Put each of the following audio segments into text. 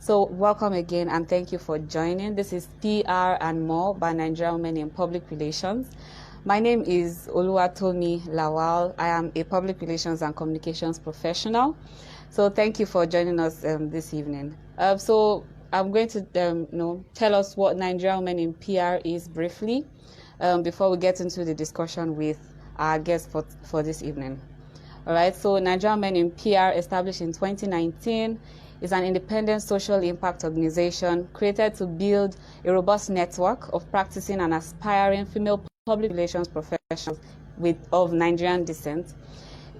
So welcome again and thank you for joining. This is PR and More by Nigerian Women in Public Relations. My name is Oluwatomi Lawal. I am a public relations and communications professional. So thank you for joining us this evening. So I'm going to tell us what Nigerian Women in PR is briefly before we get into the discussion with our guest for this evening. All right, so Nigerian Men in PR, established in 2019, is an independent social impact organization created to build a robust network of practicing and aspiring female public relations professionals of Nigerian descent.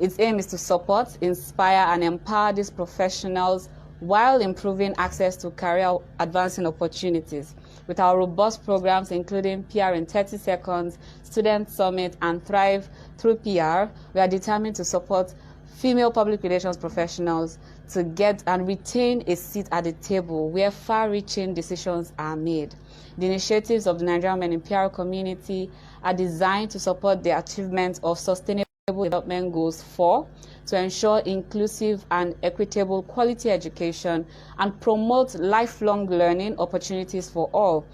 Its aim is to support, inspire, and empower these professionals while improving access to career advancing opportunities. With our robust programs, including PR in 30 Seconds, Student Summit, and Thrive through PR, we are determined to support female public relations professionals to get and retain a seat at the table where far-reaching decisions are made. The initiatives of the Nigerian Men in PR community are designed to support the achievement of sustainable development goals to ensure inclusive and equitable quality education and promote lifelong learning opportunities for all,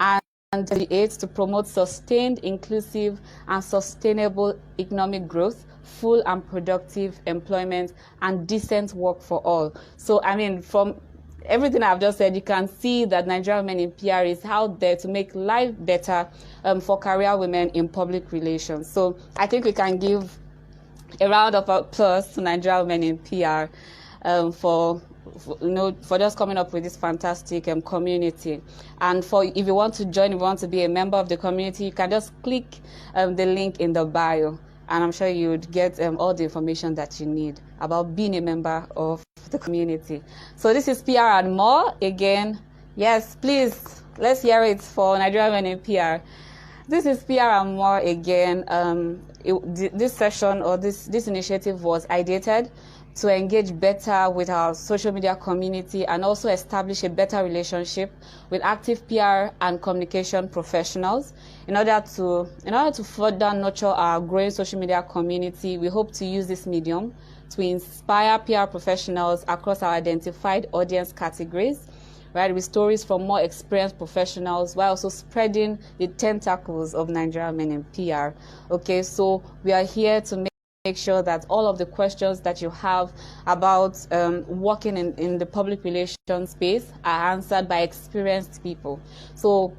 and the aids to promote sustained, inclusive, and sustainable economic growth, full and productive employment, and decent work for all. So, I mean, from everything I've just said, you can see that Nigerian Men in PR is out there to make life better for career women in public relations. So I think we can give a round of applause to Nigerian Men in PR for just coming up with this fantastic community. And if you want to join, if you want to be a member of the community, you can just click the link in the bio, and I'm sure you would get all the information that you need about being a member of the community. So this is PR&More again. Yes, please, let's hear it for Nigerian Men in PR. This is PR&More again. This session or this initiative was ideated to engage better with our social media community and also establish a better relationship with active PR and communication professionals. In order to further nurture our growing social media community, we hope to use this medium to inspire PR professionals across our identified audience categories, right, with stories from more experienced professionals, while also spreading the tentacles of Nigerian Men in PR. Okay, so we are here to make sure that all of the questions that you have about working in the public relations space are answered by experienced people. So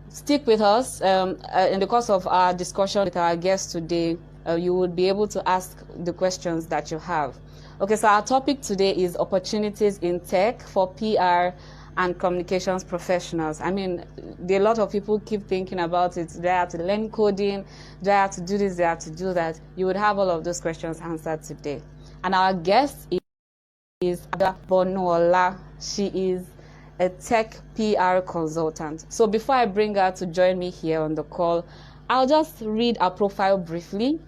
stick with us. In the course of our discussion with our guest today, you would be able to ask the questions that you have. Okay, so our topic today is opportunities in tech for PR and communications professionals. I mean, a lot of people keep thinking about it. Do I have to learn coding? Do I have to do this? Do I have to do that? You would have all of those questions answered today. And our guest is Abiola Bonuola. She is a tech PR consultant. So before I bring her to join me here on the call, I'll just read her profile briefly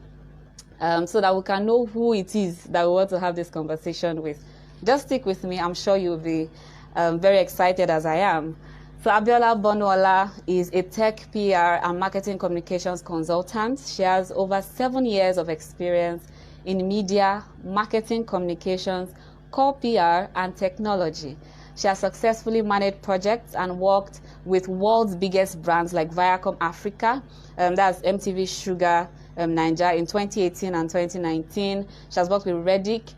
so that we can know who it is that we want to have this conversation with. Just stick with me. I'm sure you'll be very excited as I am. So Abiola Bonuola is a tech PR and marketing communications consultant. She has over 7 years of experience in media, marketing communications, core PR, and technology. She has successfully managed projects and worked with world's biggest brands like Viacom Africa, that's MTV Sugar, Nigeria in 2018 and 2019. She has worked with Redkit,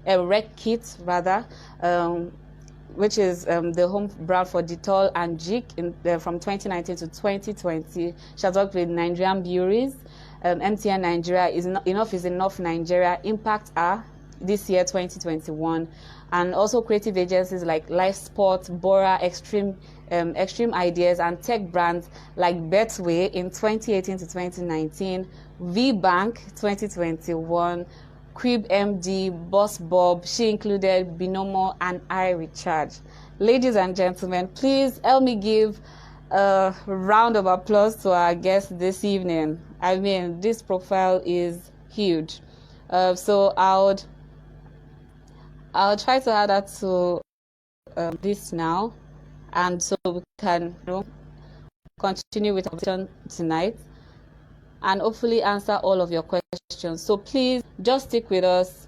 which is the home brand for Dettol and Jik from 2019 to 2020. She has worked with Nigerian breweries, MTN Nigeria, Enough is Enough Nigeria, Impact R this year, 2021, and also creative agencies like Life Sport, Bora, Extreme Ideas, and tech brands like Betway in 2018 to 2019, VBank 2021, Crib MD, Boss Bob, She Included, Binomo, and iRecharge. Ladies and gentlemen, please help me give a round of applause to our guest this evening. I mean, this profile is huge. So I'll try to add that to this now, and so we can continue with our session tonight and hopefully answer all of your questions. So please just stick with us.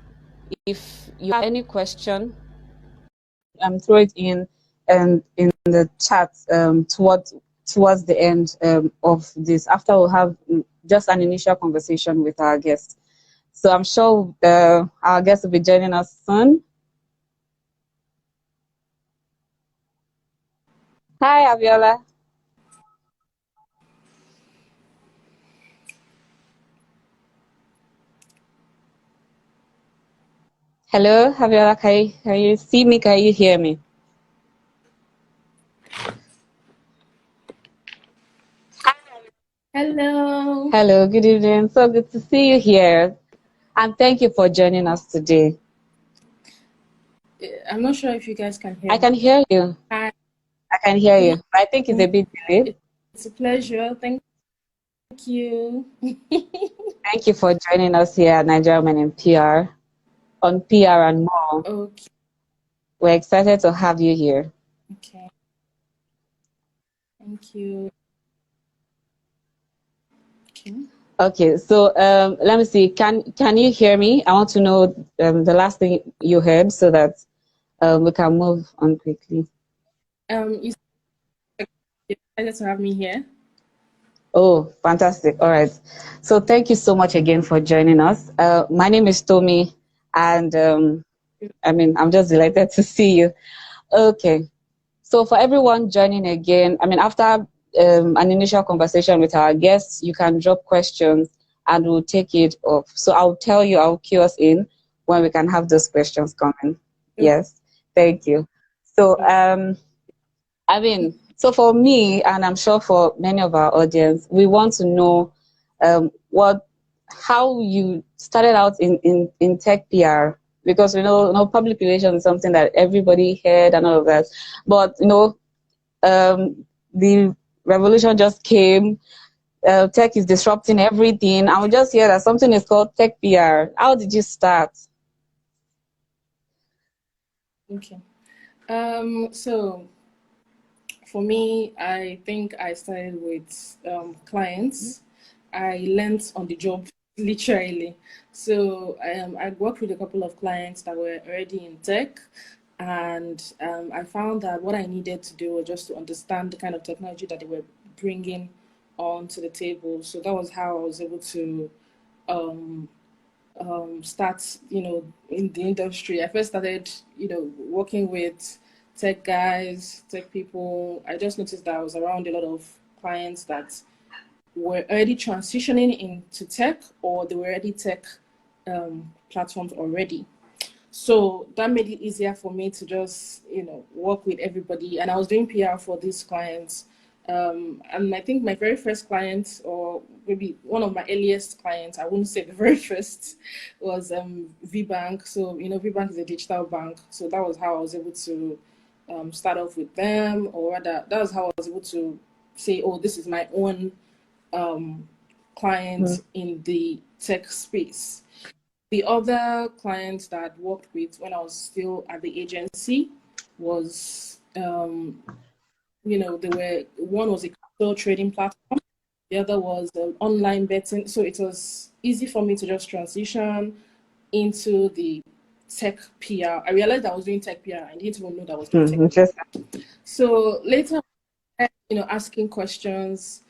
If you have any question, throw it in in the chat towards the end of this, after we'll have just an initial conversation with our guest. So I'm sure our guest will be joining us soon. Hi, Abiola. Hello, Abiola. Can you see me? Can you hear me? Hello. Hello, good evening. So good to see you here. And thank you for joining us today. I'm not sure if you guys can hear I me. can hear you. Hi. I can hear you. I think it's a bit delayed. It's a pleasure. Thank you. Thank you for joining us here at Nigerian Men in PR on PR and more. Okay. We're excited to have you here. Okay. Thank you. Okay. Okay, so let me see. Can you hear me? I want to know the last thing you heard so that we can move on quickly. You're excited to have me here. Oh, fantastic. All right. So thank you so much again for joining us. My name is Tommy, and I'm just delighted to see you. Okay. So for everyone joining again, after an initial conversation with our guests, you can drop questions and we'll take it off. So I'll cue us in when we can have those questions coming. Yes. Thank you. So, so for me, and I'm sure for many of our audience, we want to know how you started out in tech PR, because we know public relations is something that everybody heard and all of that. But the revolution just came. Tech is disrupting everything. I would just hear that something is called tech PR. How did you start? Okay. So for me, I think I started with clients. I learned on the job literally. So I worked with a couple of clients that were already in tech, and I found that what I needed to do was just to understand the kind of technology that they were bringing onto the table. So that was how I was able to um, start, in the industry. I first started, working with tech guys, tech people. I just noticed that I was around a lot of clients that were already transitioning into tech, or they were already tech platforms already. So that made it easier for me to just, work with everybody. And I was doing PR for these clients. And I think my very first client, or maybe one of my earliest clients, I wouldn't say the very first, was VBank. So, VBank is a digital bank. So that was how I was able to start off with them, or rather, that was how I was able to say, oh, this is my own client in the tech space. The other clients that I worked with when I was still at the agency was, one was a crypto trading platform, the other was online betting. So it was easy for me to just transition into the tech PR. I realized I was doing tech PR. I didn't even know that I was doing tech PR. So later, asking questions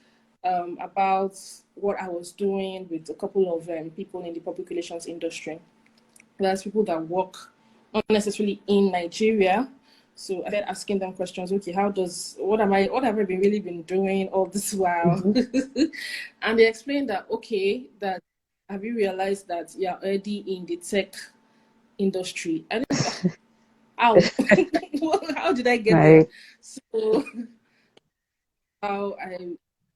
about what I was doing with a couple of people in the public relations industry. There's people that work not necessarily in Nigeria. So I started asking them questions. Okay, what have I really been doing all this while? And they explained that, okay, that have you realized that you're already in the tech industry? I didn't, how? How did I get there? So how I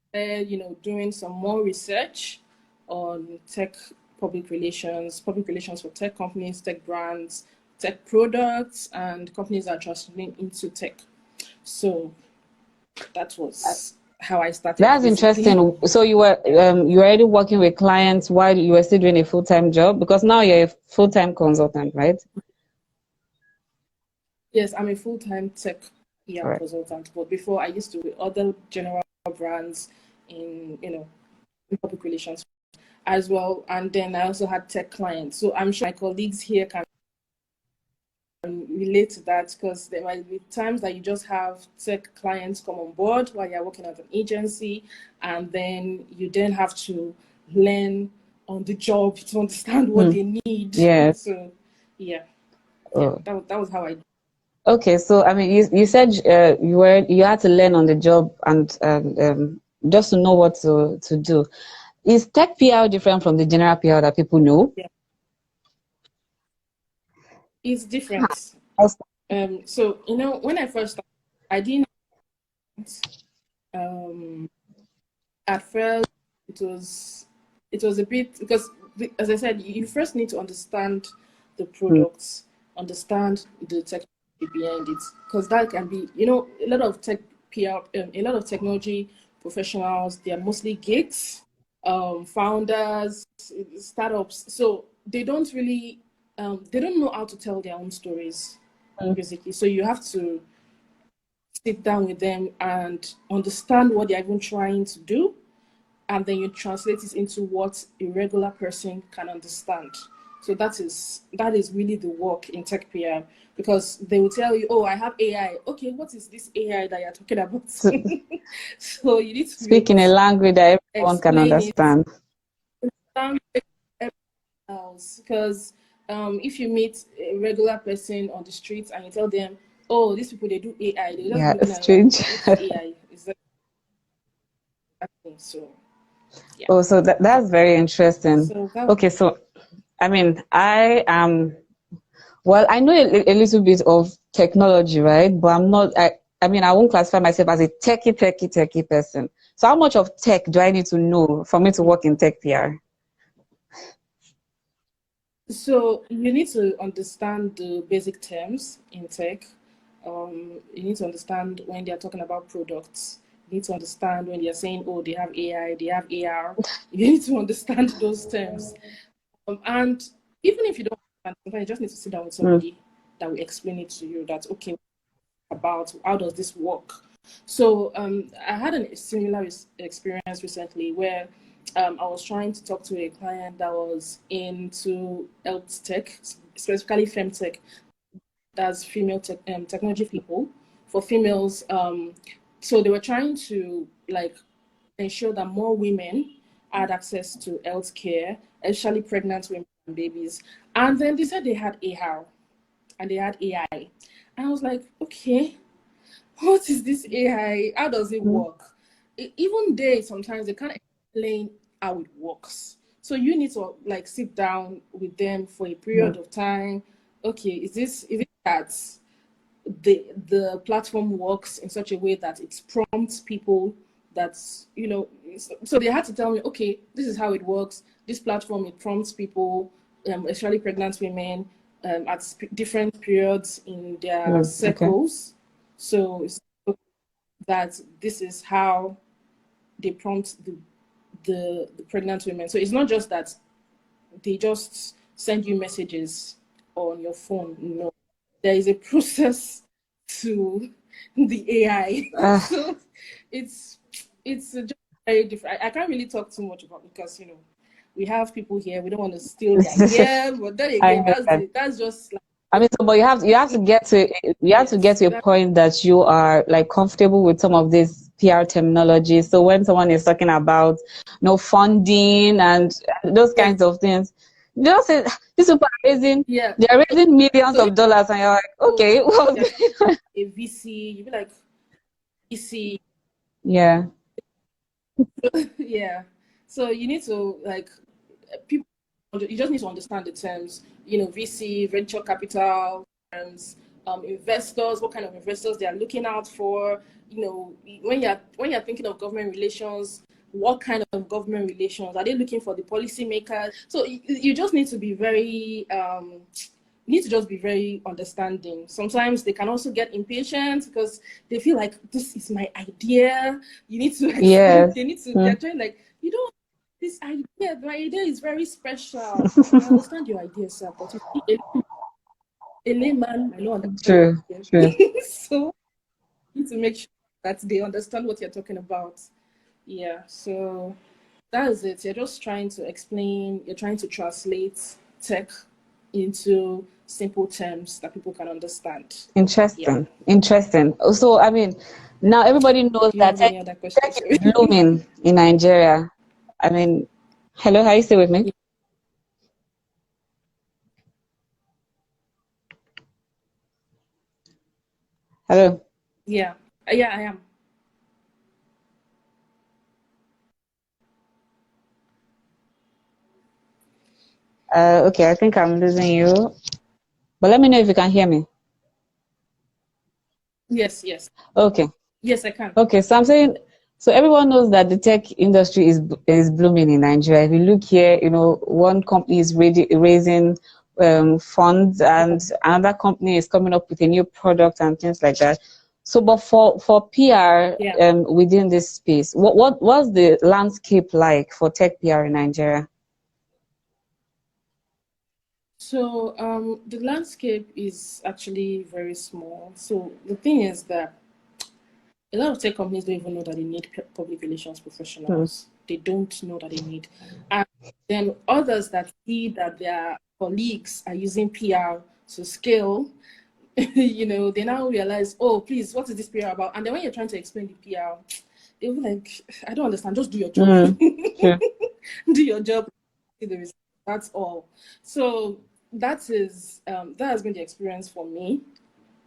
started, doing some more research on tech public relations for tech companies, tech brands, tech products, and companies that are transitioning into tech. So that was how I started. That's basically. interesting. So you were already working with clients while you were still doing a full-time job, because now you're a full-time consultant, right? Yes, I'm a full-time tech PR Right. consultant, but before I used to with other general brands in public relations as well. And then I also had tech clients. So I'm sure my colleagues here can relate to that, because there might be times that you just have tech clients come on board while you're working at an agency, and then you then have to learn on the job to understand what they need. Yes. So yeah, Oh. that was how I. Okay, so I mean, you said you had to learn on the job and just to know what to do. Is tech PR different from the general PR that people know? Yeah, it's different. So when I first started, I didn't. At first, it was a bit, because as I said, you first need to understand the products, understand the technology behind it, because that can be, a lot of tech PR, a lot of technology professionals, they are mostly geeks, founders, startups, so they don't really, they don't know how to tell their own stories, basically. So you have to sit down with them and understand what they're even trying to do, and then you translate it into what a regular person can understand. So that is really the work in tech PR, because they will tell you, oh, I have AI. Okay, what is this AI that you're talking about? So you need to Speak in a language that everyone can understand. Else, because if you meet a regular person on the streets and you tell them, oh, these people, they do AI, they just looking at you strange. like, what is AI? Is that so? Yeah. Oh, so that's very interesting. So Okay, so I mean, I am, well, I know a little bit of technology, right? But I'm not, I mean, I won't classify myself as a techie person. So how much of tech do I need to know for me to work in tech PR? So you need to understand the basic terms in tech. You need to understand when they are talking about products. You need to understand when they are saying, oh, they have AI, they have AR. You need to understand those terms. And even if you don't understand, sometimes you just need to sit down with somebody that will explain it to you. That's okay, about how does this work. So I had a similar experience recently where I was trying to talk to a client that was into health tech, specifically femtech, that's female technology people for females. So they were trying to ensure that more women had access to healthcare, especially pregnant women and babies. And then they said they had AR and they had AI. And I was like, okay, what is this AI? How does it work? Even they sometimes they can't explain how it works. So you need to sit down with them for a period of time. Okay, is it that the platform works in such a way that it prompts people that's so they had to tell me, okay, this is how it works. This platform, it prompts people, especially pregnant women, at different periods in their cycles. So it's that this is how they prompt the pregnant women. So it's not just that they just send you messages on your phone. No, there is a process to the AI. So it's just very different. I can't really talk too much about it because we have people here. We don't want to steal the idea, but then again, that's just like. I mean, but you have to get to a point that you are comfortable with some of this PR terminology. So when someone is talking about funding and those kinds of things, they don't say these people are raising they're raising millions of dollars, and you're like, okay, well, a VC, you'd be like VC. Yeah. Yeah. So you need to people. You just need to understand the terms. VC, venture capital, terms, investors. What kind of investors they are looking out for? When you're thinking of government relations, what kind of government relations are they looking for? The policymakers. So you just need to be very. You need to just be very understanding. Sometimes they can also get impatient because they feel like this is my idea. You need to they need to they're trying you don't this idea, my idea is very special. I understand your idea, sir, but a layman I don't understand. True. So you need to make sure that they understand what you're talking about. Yeah, so that is it. You're just trying to explain, you're trying to translate tech into simple terms that people can understand. Interesting. Interesting. So, I mean, now everybody knows Do you that have any other tech questions? is blooming in Nigeria. I mean, hello, how you stay with me? Hello. Yeah. Yeah, I am. Okay, I think I'm losing you. But let me know if you can hear me. Yes, yes. Okay. Yes, I can. Okay, so I'm saying, so everyone knows that the tech industry is blooming in Nigeria. If you look here, you know, one company is raising funds, and another company is coming up with a new product and things like that. So, but for PR Yeah. within this space, what's the landscape like for tech PR in Nigeria? So the landscape is actually very small. So the thing is that a lot of tech companies don't even know that they need public relations Hmm. professionals. They don't know that they need. And then others that see that their colleagues are using PR to scale, they now realize, oh, please, what is this PR about? And then when you're trying to explain the PR, they'll be like, I don't understand, just do your job. Mm, sure. Do your job. That's all. So that has been the experience for me,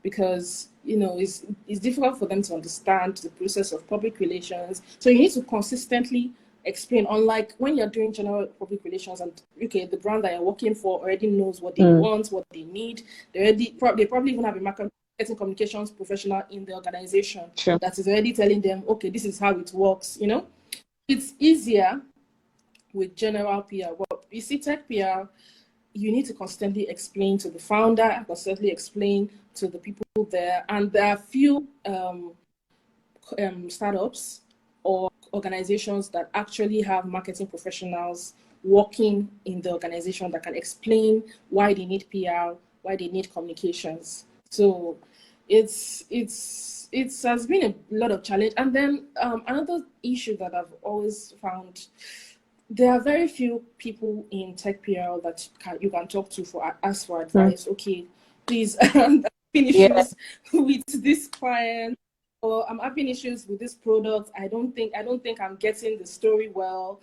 because it's difficult for them to understand the process of public relations. So you need to consistently explain. Unlike when you're doing general public relations, and okay, the brand that you're working for already knows what they Mm, want, what they need. They probably even have a marketing communications professional in the organization sure. that is already telling them, okay, this is how it works. It's easier with general PR. But you see, tech PR, you need to constantly explain to the founder, constantly explain to the people there. And there are few startups or organizations that actually have marketing professionals working in the organization that can explain why they need PR, why they need communications. So it has been a lot of challenge. And then another issue that I've always found, there are very few people in tech PR that you can talk to for ask for Mm, advice. Okay, please, I'm having yeah, issues with this client, or I'm having issues with this product. I don't think I'm getting the story well.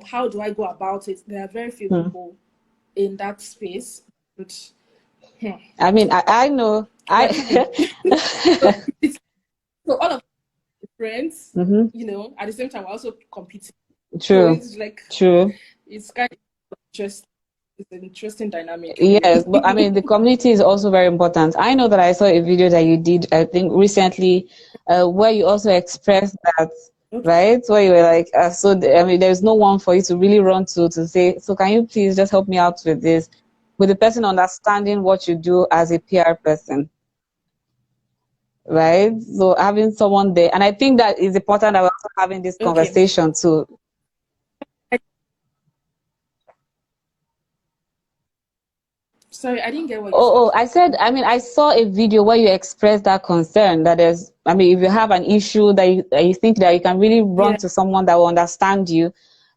How do I go about it? There are very few mm. people in that space. And, I mean, I know. we're trying. So, so all of the friends, Mhm. at the same time, we're also competing. So True, it's like true. it's kind of interesting. It's an interesting dynamic anyway. Yes, but I mean, the community is also very important. I know that I saw a video that you did, I think, recently, where you also expressed that, Okay. right? Where you were like, I mean, there's no one for you to really run to say, so can you please just help me out with this? With the person understanding what you do as a PR person, right? So having someone there, and I think that is important that we're also having this Okay. conversation too. Sorry, I didn't get what you Oh, said. I said, I mean, I saw a video where you expressed that concern that there's, I mean, if you have an issue that you think that you can really run Yeah. to someone that will understand you,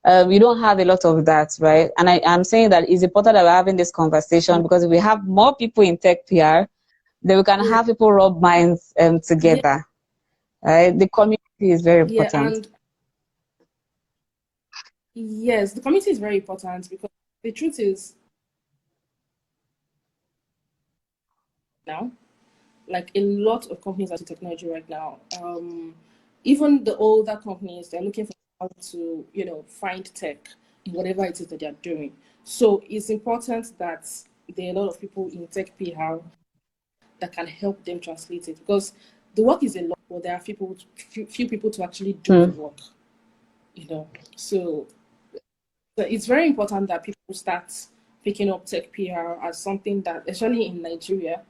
you don't have a lot of that, right? And I'm saying that it's important that we're having this conversation, because if we have more people in tech PR, then we can Yeah. have people rub minds Yeah. together, right? The community is very Yeah. important. And yes, the community is very important, because the truth is now, like a lot of companies are in technology right now. Even the older companies, they're looking for how to, find tech in whatever it is that they're doing. So it's important that there are a lot of people in tech PR that can help them translate it, because the work is a lot, but there are few people to actually do the Hmm. work. So it's very important that people start picking up tech PR as something that, especially in Nigeria,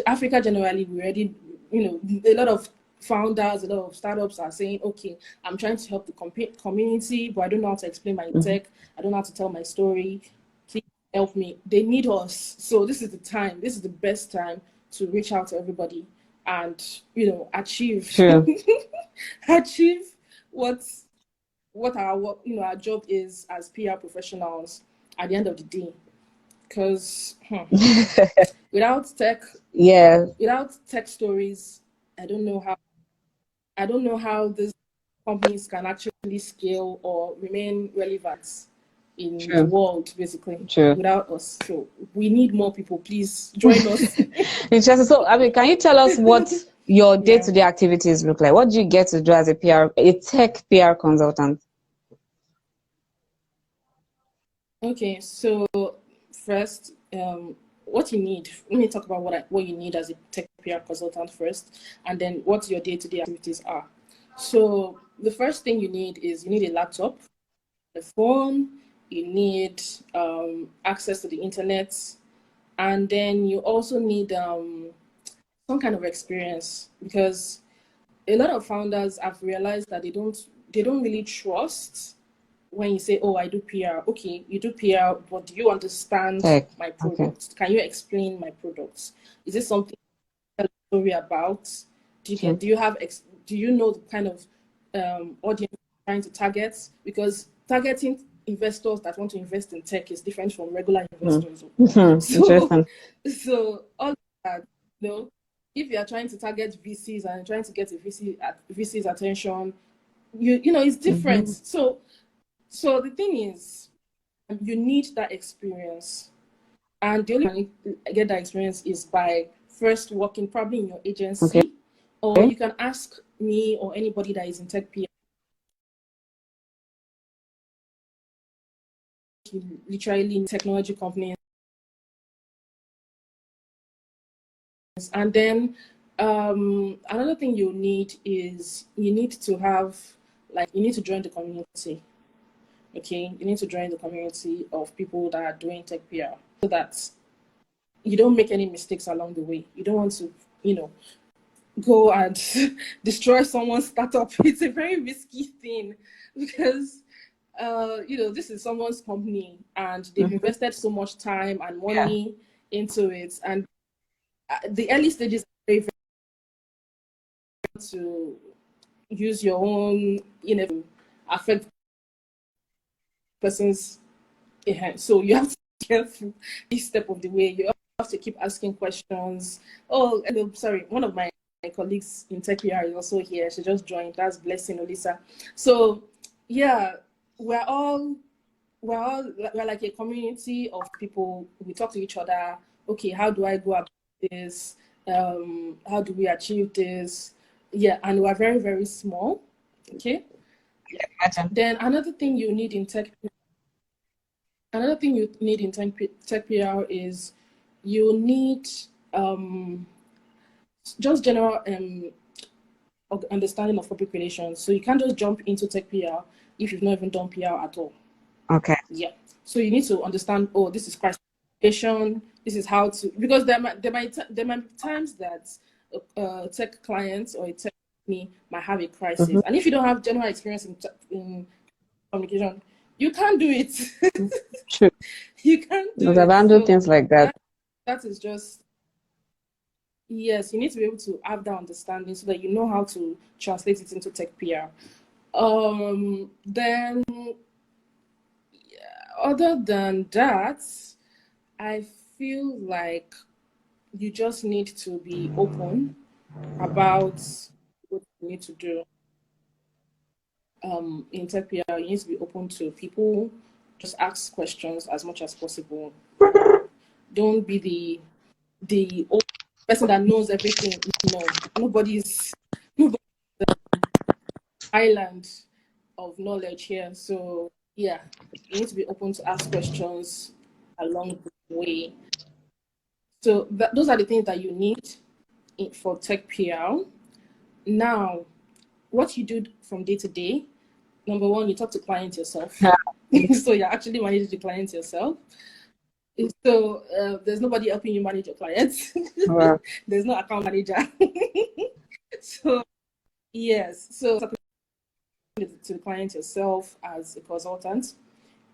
Africa generally, we already, a lot of founders, a lot of startups are saying, okay, I'm trying to help the community, but I don't know how to explain my Mhm. tech. I don't know how to tell my story. Please help me. They need us. So this is the time. This is the best time to reach out to everybody and, achieve, True. achieve what our job is as PR professionals at the end of the day. because without tech, Yeah, without tech stories, I don't know how these companies can actually scale or remain relevant in the true, world, basically, true. without us. So we need more people. Please join us. Interesting. So, I mean, can you tell us what your Yeah. day-to-day activities look like? What do you get to do as a tech PR consultant? Okay. So first, what you need. Let me talk about what you need as a tech PR consultant first, and then what your day-to-day activities are. So the first thing you need is you need a laptop, a phone, you need access to the internet, and then you also need some kind of experience, because a lot of founders have realized that they don't really trust when you say, oh, I do PR. Okay, you do PR, but do you understand Tech. my Okay. product? Can you explain my products? Is this something you tell a story about? True. Do you know the kind of audience you're trying to target? Because targeting investors that want to invest in tech is different from regular investors. So, Interesting. so all of that, you know, if you are trying to target VCs and trying to get VC's attention, you know it's different. Mm-hmm. So the thing is, you need that experience, and the only way you get that experience is by first working probably in your Okay. agency, or you can ask me or anybody that is in tech PR, literally in technology companies. And then another thing you need is you need to have, like, you need to join the community. Okay, you need to join the community of people that are doing tech PR, so that you don't make any mistakes along the way. You don't want to, you know, go and destroy someone's startup. It's a very risky thing, because you know, this is someone's company and they've Mm-hmm. invested so much time and Yeah. money into it, and the early stages are very to use your own, you know, affect person's hand. So you have to be careful each step of the way. You have to keep asking questions. Oh, and sorry, one of my colleagues in tech PR is also here. She just joined. That's Blessing Olisa. So yeah, we're all we're like a community of people. We talk to each other. Okay, how do I go about this? How do we achieve this? Yeah, and we're very, very small. Okay. Imagine. Then another thing you need in tech PR is you need just general understanding of public relations. So you can't just jump into tech PR if you've not even done PR at all. Okay. Yeah. So you need to understand, oh, this is crisis communication. This is how to, because there might be times that tech clients or a tech company might have a crisis, Mm-hmm. and if you don't have general experience in communication, you can't do it. True. You can't do Because I've it. handled So things like that. that is just, yes, you need to be able to have that understanding so that you know how to translate it into tech PR. Then other than that, I feel like you just need to be open about what you need to do. In tech PR, you need to be open to people. Just ask questions as much as possible. Don't be the old person that knows everything. No, nobody's island of knowledge here. So yeah, you need to be open to ask questions along the way. So those are the things that you need for tech PR. Now, what you do from day to day, number one, you talk to clients yourself. So you're actually managing the clients yourself. So there's nobody helping you manage your clients. Wow. There's no account manager. So yes, so talking to the client yourself as a consultant,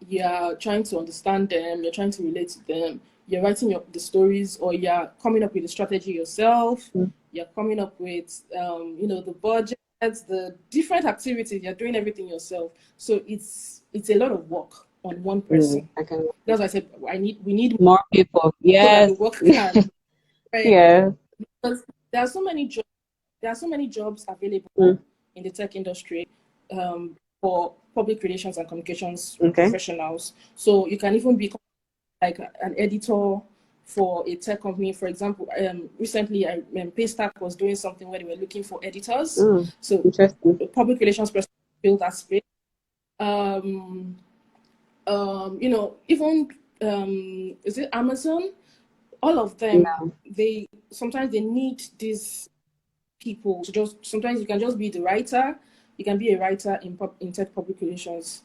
you're trying to understand them, you're trying to relate to them, you're writing the stories, or you're coming up with the strategy yourself, you're coming up with the budgets, the different activities, you're doing everything yourself. So it's a lot of work, on one person. I can. That's why I said we need More people. so that Yes. the work can. Right? Yes. Because there are so many jobs. There are so many jobs available in the tech industry for public relations and communications Okay. professionals. So you can even be like an editor for a tech company. For example, recently Paystack was doing something where they were looking for editors. So Interesting. the public relations person built that space. Even is it Amazon? All of them, they sometimes they need these people to just. Sometimes you can just be the writer. You can be a writer in tech public relations.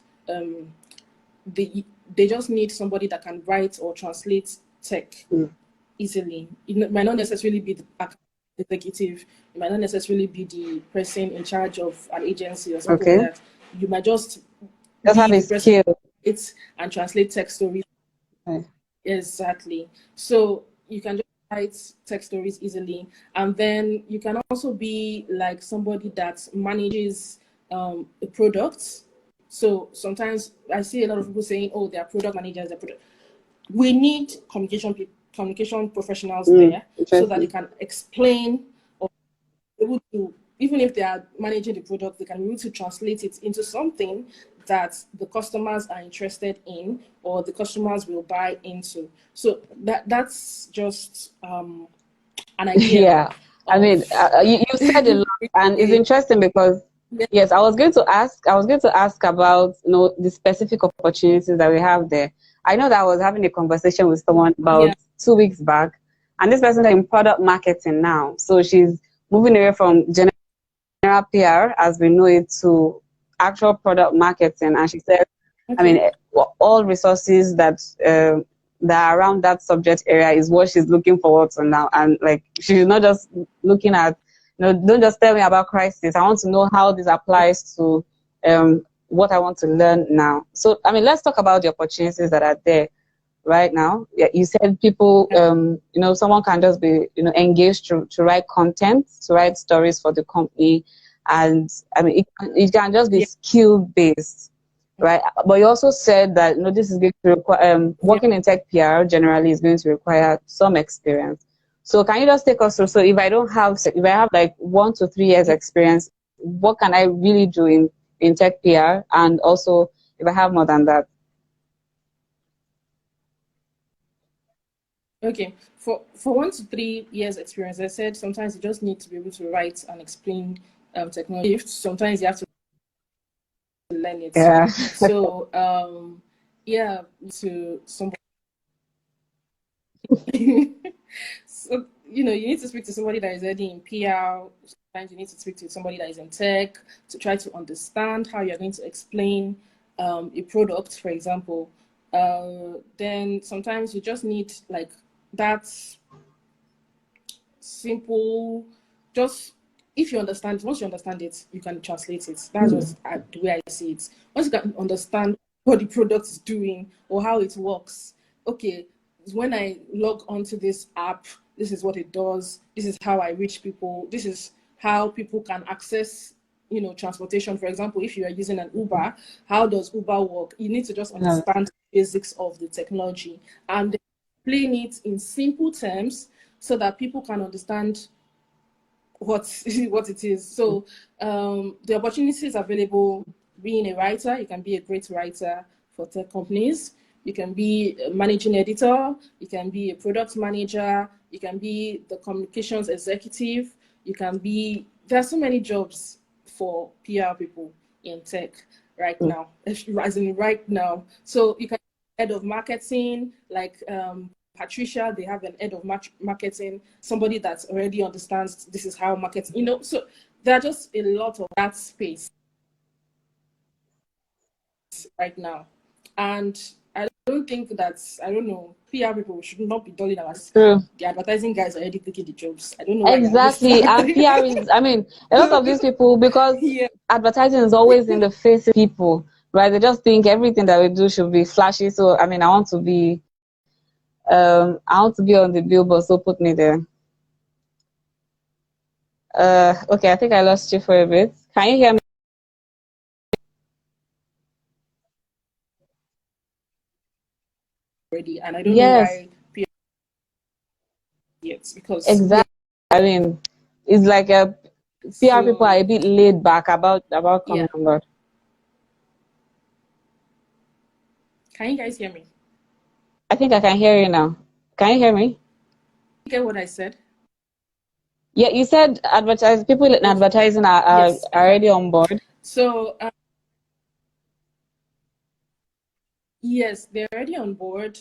They just need somebody that can write or translate tech easily. It might not necessarily be the executive. It might not necessarily be the person in charge of an agency or something like that. You might just have be a the person skill. and translate text stories. Okay. Exactly. So you can just write text stories easily, and then you can also be like somebody that manages a product. So sometimes I see a lot of people saying, "Oh, they are product managers." We need communication professionals there so that they can explain or able to, even if they are managing the product, they can be able to translate it into something that the customers are interested in or the customers will buy into. So that's just an idea. Yeah. I mean, you said a lot, and it's interesting because yes, I was going to ask about the specific opportunities that we have there. I know that I was having a conversation with someone about 2 weeks back, and this person is in product marketing now. So she's moving away from general PR as we know it to actual product marketing, and she said, I mean, all resources that are around that subject area is what she's looking forward to now. And like, she's not just looking at, don't just tell me about crisis. I want to know how this applies to what I want to learn now. So, I mean, let's talk about the opportunities that are there right now. Yeah, you said people, someone can just be, engaged to write content, to write stories for the company. And I mean, it can just be skill based. Right, but you also said that this is going to require working in tech PR generally is going to require some experience. So can you just take us through? So if I have like 1 to 3 years experience, what can I really do in tech PR? And also if I have more than that. Okay, for 1 to 3 years experience, I said sometimes you just need to be able to write and explain technology. Sometimes you have to learn it. Yeah. So to somebody. So you need to speak to somebody that is already in PR. Sometimes you need to speak to somebody that is in tech to try to understand how you're going to explain a product, for example. Then sometimes you just need like that simple, just if you understand, once you understand it, you can translate it. That's just the way I see it. Once you can understand what the product is doing or how it works, okay, when I log onto this app, this is what it does. This is how I reach people. This is how people can access, transportation. For example, if you are using an Uber, how does Uber work? You need to just understand the basics of the technology and explain it in simple terms so that people can understand what it is. So the opportunities available, being a writer, you can be a great writer for tech companies. You can be a managing editor. You can be a product manager. You can be the communications executive. There are so many jobs for PR people in tech right now, as in right now. So you can be head of marketing, like Patricia, they have an head of marketing, somebody that already understands this is how marketing, so there are just a lot of that space right now. And I don't think PR people should not be dulling our. The advertising guys are already taking the jobs. I don't know why. Exactly. And PR is, I mean, a lot of these people, because advertising is always in the face of people, right? They just think everything that we do should be flashy. So, I mean, I want to be on the billboard, so put me there. Okay, I think I lost you for a bit. Can you hear me? already, and I don't know Yes, why PR yet, because we are. exactly. I mean, it's like a PR people are So a bit laid back about coming yeah, on board. can you guys hear me? I think I can hear you now. Can you hear me? You get what I said? Yeah, you said advertise people in Okay. advertising are Yes. already on board. So yes, they're already on board.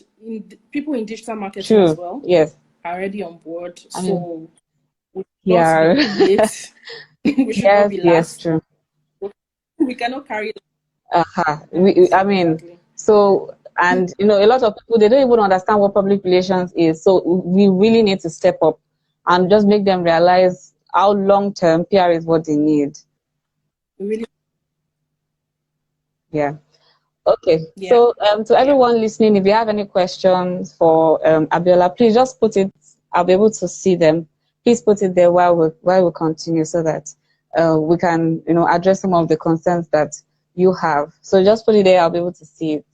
People in digital marketing as True. well Yes. are already on board. I mean, So we should not yeah. be late. We should not Yes, be yes, last. true. We cannot carry I so mean, exactly. so, and a lot of people, they don't even understand what public relations is. So we really need to step up and just make them realize how long-term PR is what they need. We really, Yeah. Okay. yeah, So to yeah. everyone listening, if you have any questions for Abiola, please just put it. I'll be able to see them. Please put it there while we continue, so that we can address some of the concerns that you have. So just put it there. I'll be able to see it.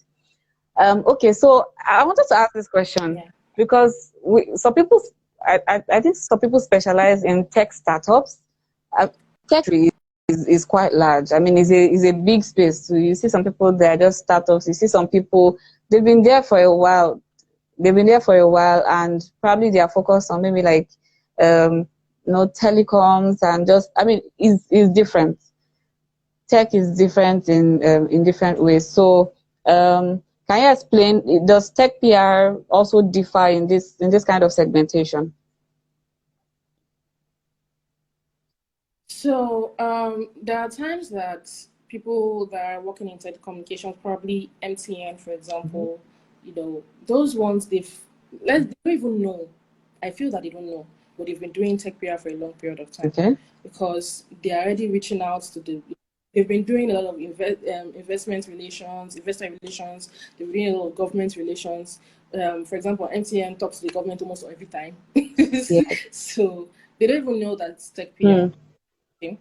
Okay, so I wanted to ask this question Yeah. because some people, I think some people specialize in tech startups. Tech is quite large. I mean, it's a big space. So you see some people, they're just startups. You see some people, they've been there for a while. They've been there for a while, and probably they are focused on maybe like, um, telecoms and just. I mean, is different. Tech is different in different ways. So, can you explain? Does tech PR also differ in this kind of segmentation? So there are times that people that are working in telecommunications, probably MTN, for Mm-hmm. example, those ones they don't even know. I feel that they don't know, but they've been doing tech PR for a long period of time Okay. because they are already reaching out to the. They've been doing a lot of investor relations. They've been doing a lot of government relations. For example, MTN talks to the government almost every time, Yes. so they don't even know that it's tech PR. Hmm.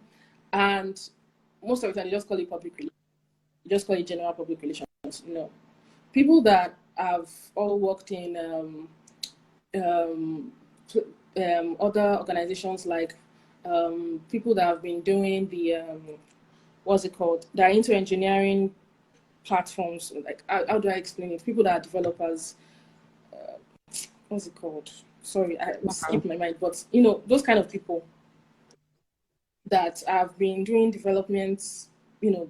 And most of the time, they just call it public relations. They just call it general public relations. People that have all worked in um, other organizations, like people that have been doing the what's it called? They're into engineering platforms. Like how do I explain it? People that are developers. What's it called? Sorry, I No skipped problem. my mind. But those kind of people that have been doing developments,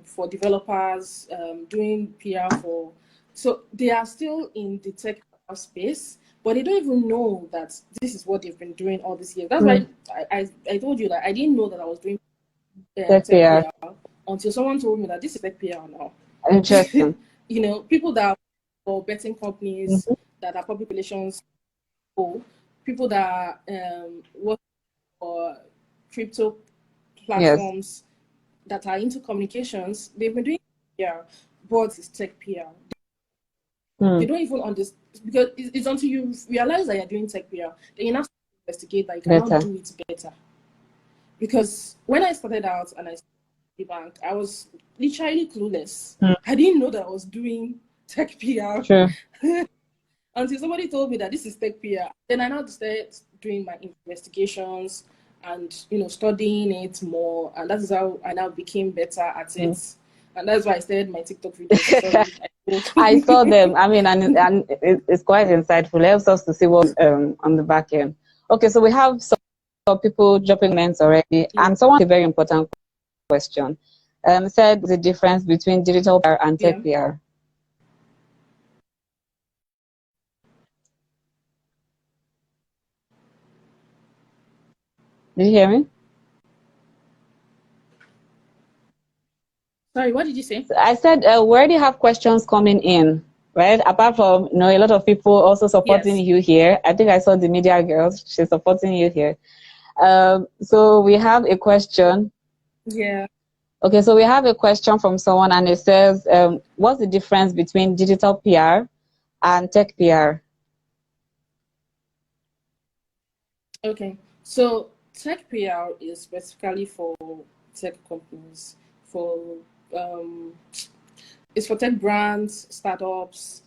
for developers, doing PR for. So they are still in the tech space, but they don't even know that this is what they've been doing all this year. That's Hmm. why I told you that I didn't know that I was doing Tech tech PR. PR until someone told me that this is tech PR now. Interesting. People that are for betting companies, Mhm. that are public relations, people that work for crypto Yes. platforms that are into communications, they've been doing PR, but it's tech PR. Hmm. They don't even understand because it's until you realize that you're doing tech PR, then you now investigate that you can now Better. do it better. Because when I started out and I started the bank, I was literally clueless. Hmm. I didn't know that I was doing tech PR True. until somebody told me that this is tech PR. Then I now started doing my investigations and studying it more, and that's how I now became better at Hmm. it. And that's why I started my TikTok videos. Sorry, I saw them. I mean, and it's quite insightful. It helps us to see what on the back end. Okay, so we have some people dropping comments already, yeah, and someone a very important question. Said the difference between digital PR and yeah. tech PR. Did you hear me? Sorry, what did you say? I said we already have questions coming in, right? Apart from a lot of people also supporting Yes. you here. I think I saw the media girls. She's supporting you here. So we have a question. Yeah. Okay, so we have a question from someone, and it says, what's the difference between digital PR and tech PR? Okay. So tech PR is specifically for tech companies, um, it's for tech brands, startups,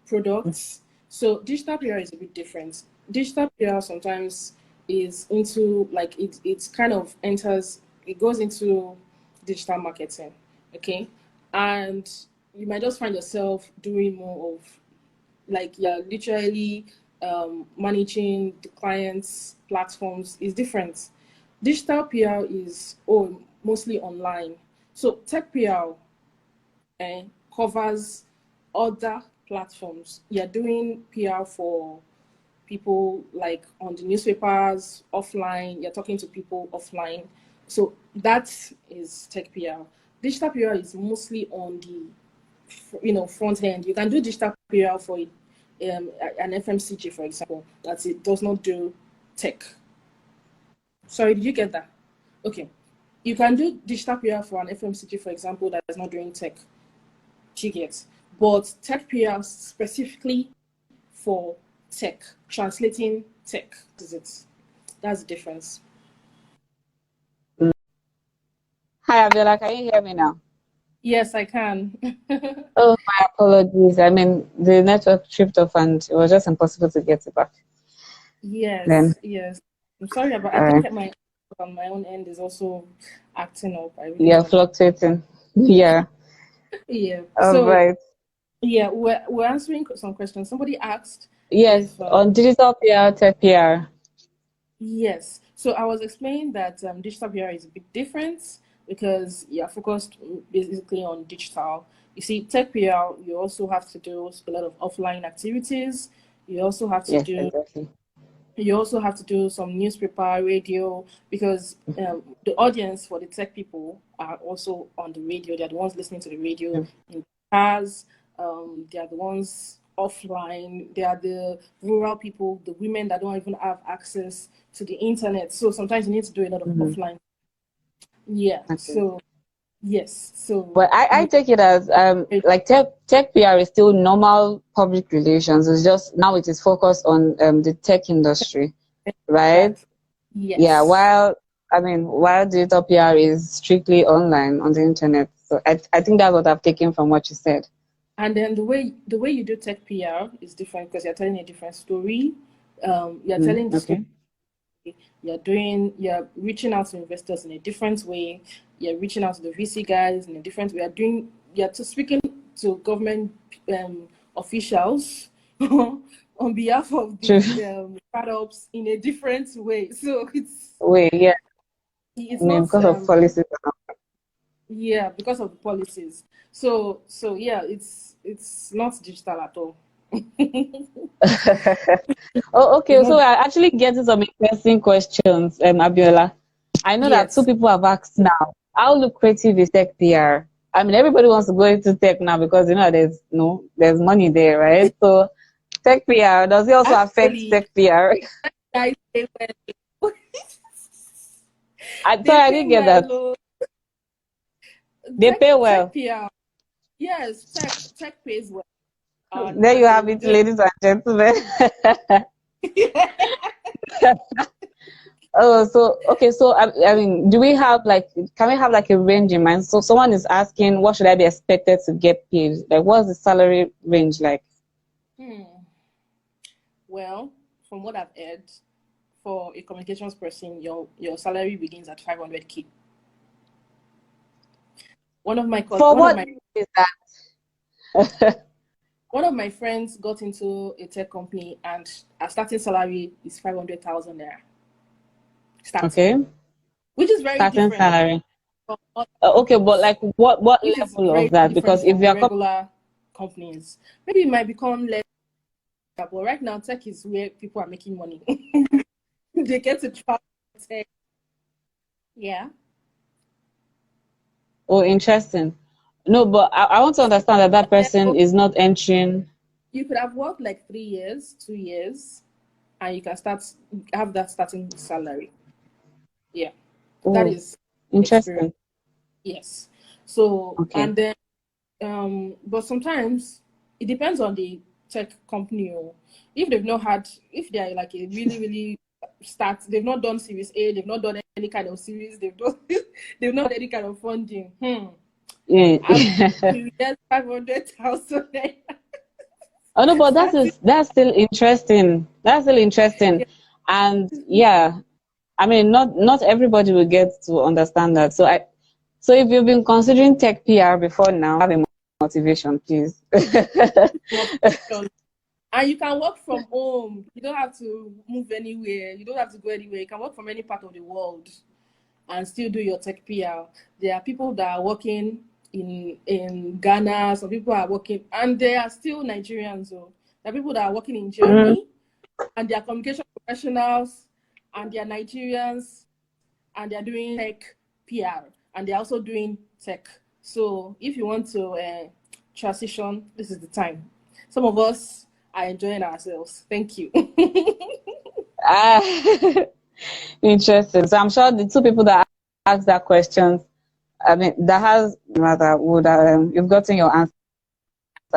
products. So digital PR is a bit different. Digital PR sometimes is into like it kind of enters, it goes into digital marketing, okay? And you might just find yourself doing more of like you're literally managing the clients' platforms is different. Digital PR is mostly online. So tech PR covers other platforms. You're doing PR for people like on the newspapers, offline, you're talking to people offline. So that is tech PR. Digital PR is mostly on the front end. You can do digital PR for an FMCG, for example, that it does not do tech. Sorry, did you get that? Okay. You can do digital PR for an FMCG, for example, that is not doing tech. You get. But tech PR specifically for tech, translating tech. Is it? That's the difference. Hi, Abiola, can you hear me now? Yes, I can. Oh, my apologies. I mean, the network tripped off and it was just impossible to get it back. Then, Yes. I'm sorry about. I uh, think my on my own end is also acting up. I really yeah, don't know. fluctuating. Yeah. Yeah. All So right. yeah, we're answering some questions. Somebody asked Yes, if on digital PR, tech PR. yes. So I was explaining that digital PR is a bit different because you're focused basically on digital. You see, tech PR, you also have to do a lot of offline activities. You also have to Yes, do exactly. some newspaper, radio, because the audience for the tech people are also on the radio. They're the ones listening to the radio Mm. in cars. They are the ones offline. They are the rural people, the women that don't even have access to the internet. So sometimes you need to do a lot of Mhm. offline. Yeah. Okay. So yes. So But I you take it as like tech PR is still normal public relations. It's just now it is focused on the tech industry, right? that Yeah. yes. While digital PR is strictly online on the internet. So I think that's what I've taken from what you said. And then the way you do tech PR is different because you're telling a different story. You're Mm, telling the story. okay. You're reaching out to investors in a different way. You're reaching out to the VC guys in a different way. You're speaking to government officials on behalf of True. the startups in a different way. So Wait, yeah. it's I mean, not because of policies. yeah, because of the policies. So yeah, it's not digital at all. Oh, It's okay. So not. we're actually getting some interesting questions, Abiola. I know that two Yes, people have asked now, how lucrative is tech PR? I mean, everybody wants to go into tech now because there's money there, right? So tech PR, does it also affect actually, tech PR? guys pay well. Sorry, They I pay didn't get that. well. Oh. They pay Tech well. PR. Yes, tech pays well. There you And have it, they ladies and gentlemen. Oh, so okay. So I mean, do we have like, can we have like a range in mind? So someone is asking, what should I be expected to get paid? Like, what's the salary range like? hmm. Well, from what I've heard, for a communications person, your salary begins at 500K. One of my For one of what my is that? one of my friends got into a tech company and our starting salary is 500,000 naira starting, Okay, which is very starting different salary. from other Okay, but companies, like what which is level of very that? different Because if from you the are regular companies. Maybe it might become less, but right now tech is where people are making money. They get to travel tech. Yeah. oh, interesting. No, but I want to understand that that person is not entering. You could have worked like 3 years, 2 years, and you can have that starting salary. Yeah. That Oh, is experience. interesting. Yes. So Okay. and then but sometimes it depends on the tech company. Or if they're like a really, really they've not done series A, they've not done any kind of series, they've not done any kind of funding. Yeah. I'm you get 500,000. Oh no, but Starting, that's still interesting. That's still interesting. yeah. And yeah, I mean, not everybody will get to understand that. So if you've been considering tech PR before now, have a motivation, please. Motivation. And you can work from home. You don't have to move anywhere. You don't have to go anywhere. You can work from any part of the world and still do your tech PR. There are people that are working in Ghana. Some people are working, and they are still Nigerians. So there are people that are working in Mhm. Germany, and they are communication professionals, and they are Nigerians, and they are doing tech PR, and they're also doing tech. So if you want to transition, this is the time. Some of us are enjoying ourselves. Thank you. Ah, interesting. So I'm sure the two people that asked that question, I mean, that has rather would you've gotten your answer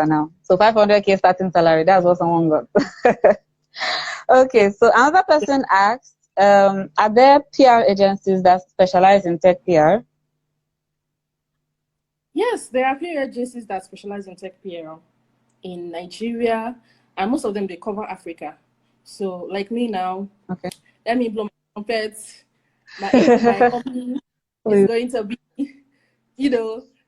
now. So 500K starting salary, that's what someone got. Okay, so another person asked, are there PR agencies that specialize in tech PR? Yes, there are PR agencies that specialize in tech PR in Nigeria, and most of them they cover Africa. So, like me now, Okay. let me blow my trumpet. My company is Please. going to be,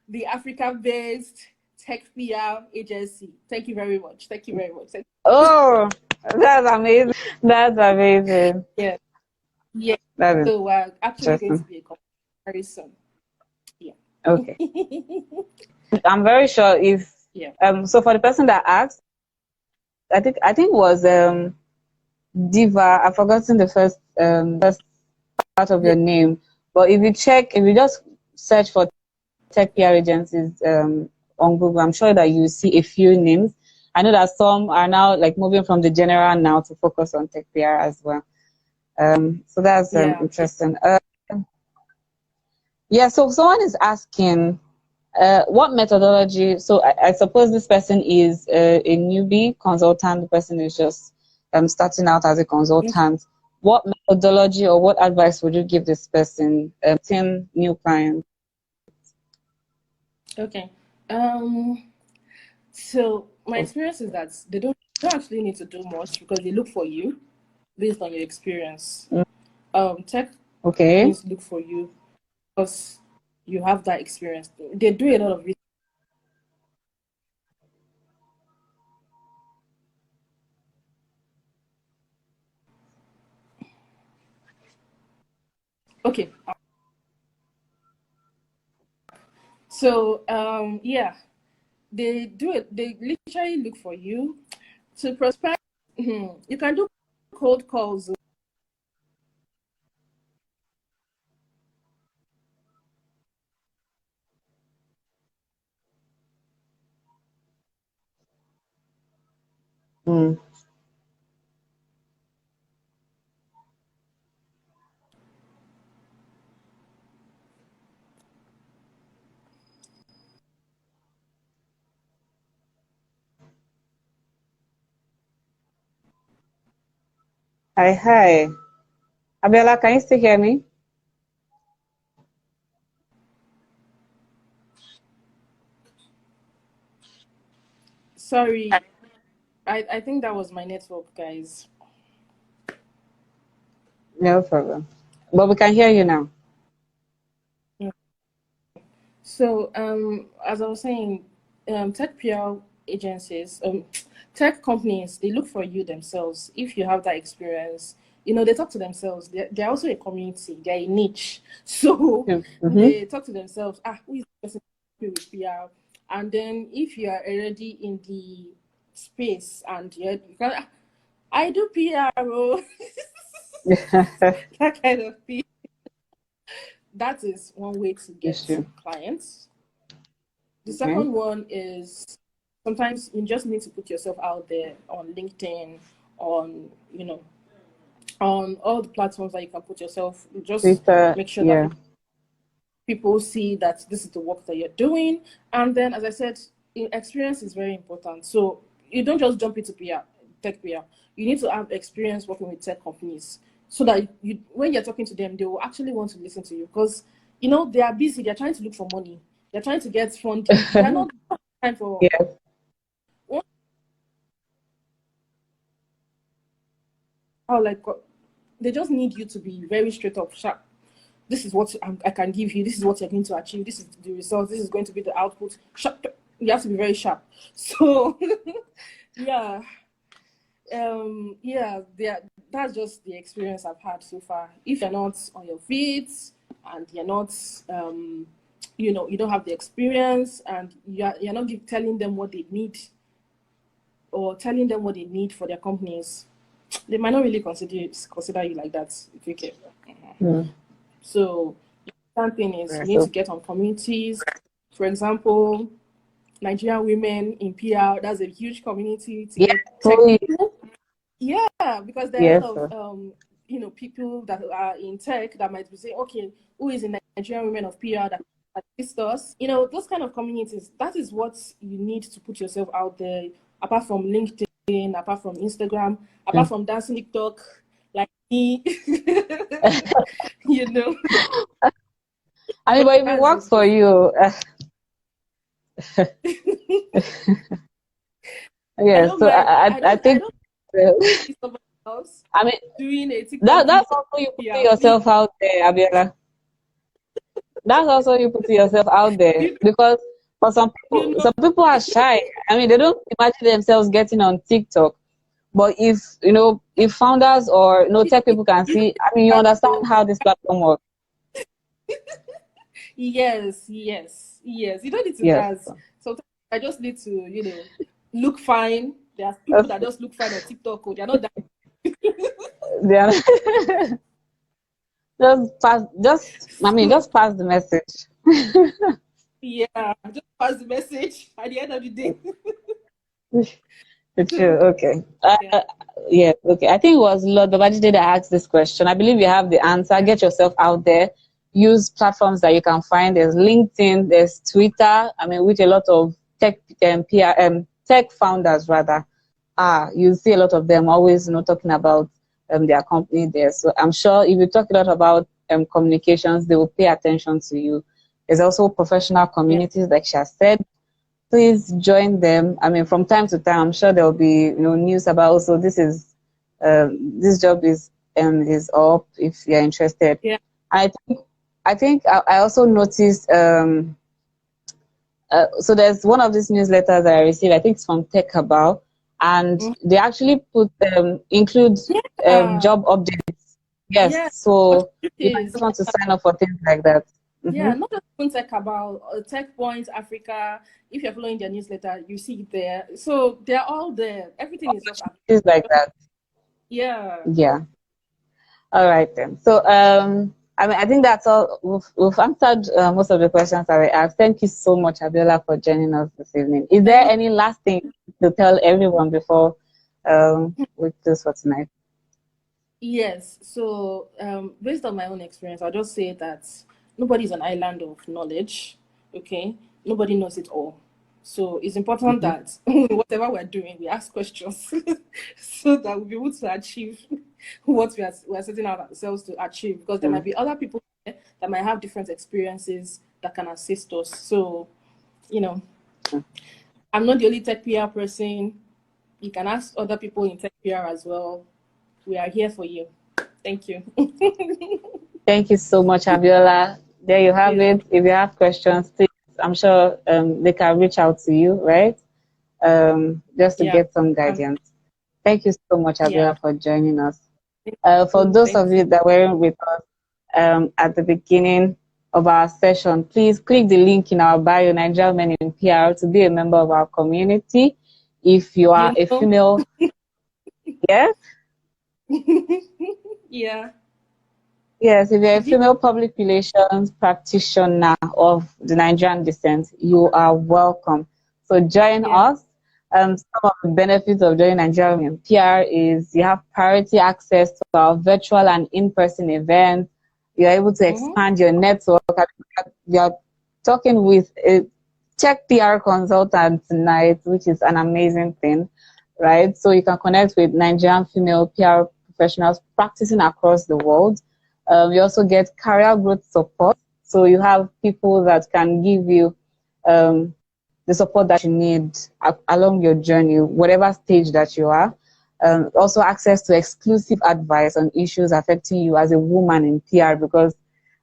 the Africa-based tech PR agency. Thank you very much. Thank you very much. Oh, that's amazing. That's amazing. Yeah, yeah. That is So we're actually going to interesting. be a company very soon. Yeah. Okay. I'm very sure if Yeah. so for the person that asked, I think it was Diva. I've forgotten the first part of Yeah. your name. But if you just search for tech PR agencies on Google, I'm sure that you see a few names. I know that some are now like moving from the general now to focus on tech PR as well. So that's Yeah. interesting. Yeah, so someone is asking, what methodology? So I suppose this person is a newbie consultant. The person is just starting out as a consultant. What methodology or what advice would you give this person, 10 new clients? Okay. So my experience is that they don't actually need to do much because they look for you based on your experience. Mm, Tech okay. companies look for you because you have that experience. They do a lot of research. Okay. So yeah, they do it. They literally look for you to prospect. You can do cold calls. Mm. Hi, hi. Abiola, can you still hear me? Sorry, I think that was my network, guys. No problem. But we can hear you now. So, as I was saying, tech PR agencies, tech companies, they look for you themselves. If you have that experience, they talk to themselves. They're also a community. They're a niche. So Mm-hmm. they talk to themselves. Who is the person with PR? And then if you are already in the space and you can, I do PR, oh, that kind of thing. That is one way to get Issue. clients. The Okay. second one is sometimes you just need to put yourself out there on LinkedIn, on on all the platforms that you can put yourself. Just Twitter, make sure that yeah. people see that this is the work that you're doing. And then, as I said, experience is very important. So you don't just jump into PR, tech PR. You need to have experience working with tech companies so that when you're talking to them, they will actually want to listen to you because they are busy. They're trying to look for money. They're trying to get funding. They are not time for Yes. how like they just need you to be very straight up, sharp. This is what I can give you. This is what you're going to achieve. This is the result. This is going to be the output. Sharp. You have to be very sharp. So, yeah. That's just the experience I've had so far. If you're not on your feet and you're not, you don't have the experience, and you're not telling them what they need, or telling them what they need for their companies, they might not really consider you like that. If you care. So the important thing is you need to get on communities. For example, Nigerian women in PR, that's a huge community to get tech people. Yeah, because there are a lot of people that are in tech that might be saying, okay, who is in Nigerian women of PR that assist us? Those kind of communities, that is what you need to put yourself out there, apart from LinkedIn, apart from Instagram, apart from dancing TikTok, like me. I mean, but if it works for you. Yeah, so I think I mean doing a TikTok that's also you putting yourself out there, Abiola. That's also you putting yourself out there, because for some people are shy. I mean, they don't imagine themselves getting on TikTok. But if founders or tech people can see, I mean, you understand how this platform works. Yes. You don't need to dance. Sometimes I just need to, look fine. There are people that just look fine on TikTok. They're not that. Just pass the message. Yeah, just pass the message at the end of the day. True. Okay. Okay. I think it was Lord Babajide that asked this question. I believe you have the answer. Get yourself out there. Use platforms that you can find. There's LinkedIn. There's Twitter. I mean, with a lot of tech tech founders rather. You see a lot of them always talking about their company there. So I'm sure if you talk a lot about communications, they will pay attention to you. There's also professional communities, like she has said. Please join them. I mean, from time to time, I'm sure there will be news about. So this job is up if you're interested. Yeah. I think I also noticed. So there's one of these newsletters that I received. I think it's from Tech About, and they actually include job updates. Yes. Yeah. So you might just want to sign up for things like that. Yeah, not just Tech About, Tech Point Africa. If you're following their newsletter, you see it there. So they're all there. Everything is just things like that. Yeah. All right then. So I think that's all. We've answered most of the questions that we asked. Thank you so much, Abiola, for joining us this evening. Is there any last thing to tell everyone before we close for tonight? Yes. So based on my own experience, I'll just say that nobody's an island of knowledge. Okay, nobody knows it all. So it's important that whatever we're doing, we ask questions so that we'll be able to achieve what we're setting out ourselves to achieve. Because there might be other people there that might have different experiences that can assist us. So, I'm not the only tech PR person. You can ask other people in tech PR as well. We are here for you. Thank you. Thank you so much, Abiola. There you have it. If you have questions, please, I'm sure they can reach out to you, right? Just to get some guidance. Thank you so much, Abiola, for joining us. For those of you that were with us at the beginning of our session, please click the link in our bio, Nigerian Men in PR, to be a member of our community. If you are a female, yes? Yes, if you're a female public relations practitioner of the Nigerian descent, you are welcome. So join us. Some of the benefits of joining Nigerian PR is you have priority access to our virtual and in-person events. You're able to expand your network. You're talking with a tech PR consultant tonight, which is an amazing thing, right? So you can connect with Nigerian female PR professionals practicing across the world. You also get career growth support. So you have people that can give you the support that you need along your journey, whatever stage that you are. Also access to exclusive advice on issues affecting you as a woman in PR, because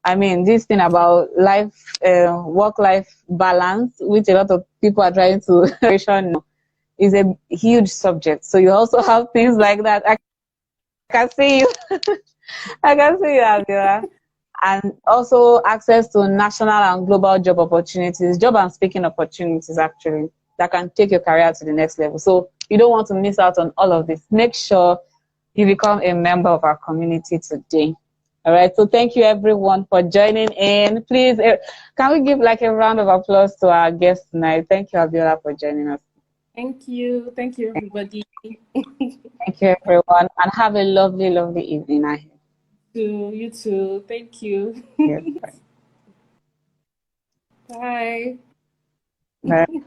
I mean, this thing about work-life balance, which a lot of people are trying to is a huge subject. So you also have things like that. I can see you. I can see you, Abiola. And also access to national and global job opportunities, job and speaking opportunities, actually, that can take your career to the next level. So you don't want to miss out on all of this. Make sure you become a member of our community today. All right. So thank you everyone for joining in. Please, can we give like a round of applause to our guest tonight? Thank you, Abiola, for joining us. Thank you. Thank you, everybody. Thank you, everyone, and have a lovely, lovely evening ahead. You too. Thank you. Yes, bye. Bye. Bye.